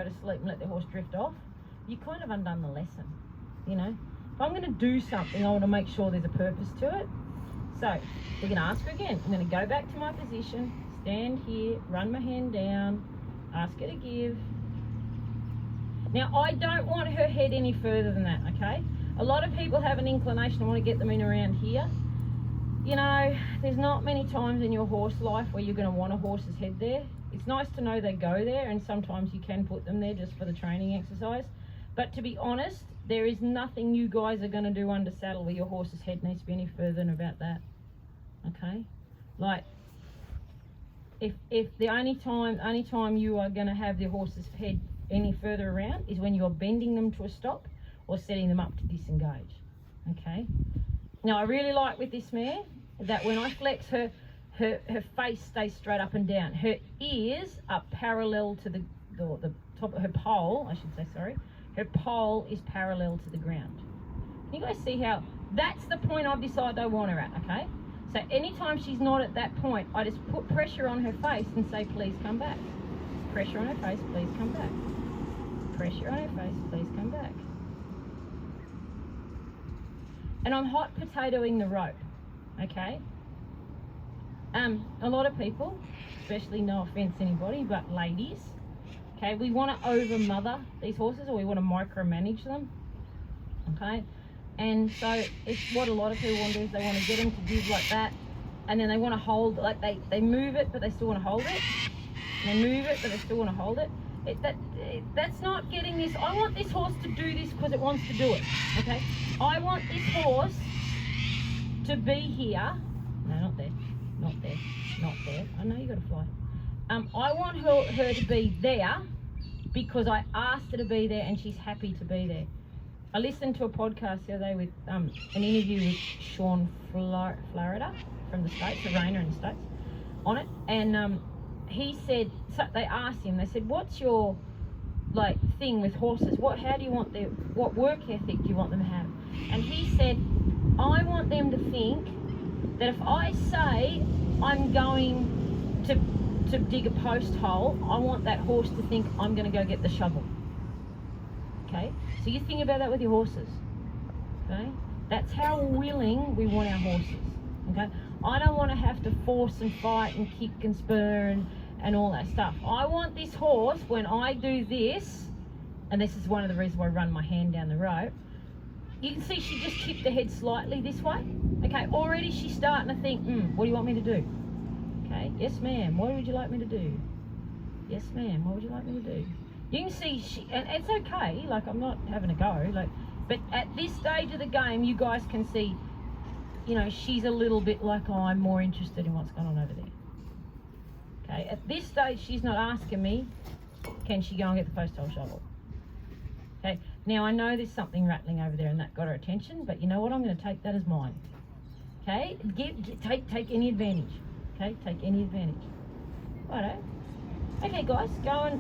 go to sleep and let their horse drift off, you kind of undone the lesson, you know. If I'm going to do something, I want to make sure there's a purpose to it. So we're going to ask her again. I'm going to go back to my position, stand here, run my hand down, ask her to give. Now, I don't want her head any further than that, okay? A lot of people have an inclination, I want to get them in around here. You know, there's not many times in your horse life where you're going to want a horse's head there. It's nice to know they go there, and sometimes you can put them there just for the training exercise. But to be honest, there is nothing you guys are going to do under saddle where your horse's head needs to be any further than about that. Okay? Like, if the only time you are going to have the horse's head any further around is when you're bending them to a stop or setting them up to disengage. Okay? Now, I really like with this mare that when I flex her face stays straight up and down. Her ears are parallel to the top of her pole, I should say, sorry. Her pole is parallel to the ground. Can you guys see how, that's the point I've decided I want her at, okay? So anytime she's not at that point, I just put pressure on her face and say, please come back. Pressure on her face, please come back. Pressure on her face, please come back. And I'm hot potatoing the rope, okay? A lot of people, especially, no offense anybody, but ladies, okay, we want to over mother these horses, or we want to micromanage them, okay? And so it's what a lot of people want to do is they want to get them to give like that, and then they want to hold, like they move it, but they still want to hold it. And they move it, but they still want to hold it. That's not getting this. I want this horse to do this because it wants to do it, okay? I want this horse to be here. No, not there. Not there. Not there. I know you got to fly. I want her to be there because I asked her to be there and she's happy to be there. I listened to a podcast the other day with an interview with Sean Florida from the States, a reiner in the States, on it. And he said, so they asked him, they said, what's your like thing with horses? How do you want what work ethic do you want them to have? And he said, I want them to think that if I say I'm going to dig a post hole, I want that horse to think I'm going to go get the shovel. Okay? So you think about that with your horses. Okay? That's how willing we want our horses. Okay? I don't want to have to force and fight and kick and spur and all that stuff. I want this horse, when I do this, and this is one of the reasons why I run my hand down the rope, you can see she just tipped her head slightly this way. Okay, already she's starting to think, what do you want me to do? Okay, yes ma'am, what would you like me to do? Yes ma'am, what would you like me to do? You can see, and it's okay, like I'm not having a go, like, but at this stage of the game, you guys can see, you know, she's a little bit like, oh, I'm more interested in what's going on over there. Okay, at this stage, she's not asking me, can she go and get the post hole shovel? Okay, now I know there's something rattling over there and that got her attention, but you know what? I'm going to take that as mine. Okay, take any advantage. Okay, take any advantage. Righto. Okay, guys, go and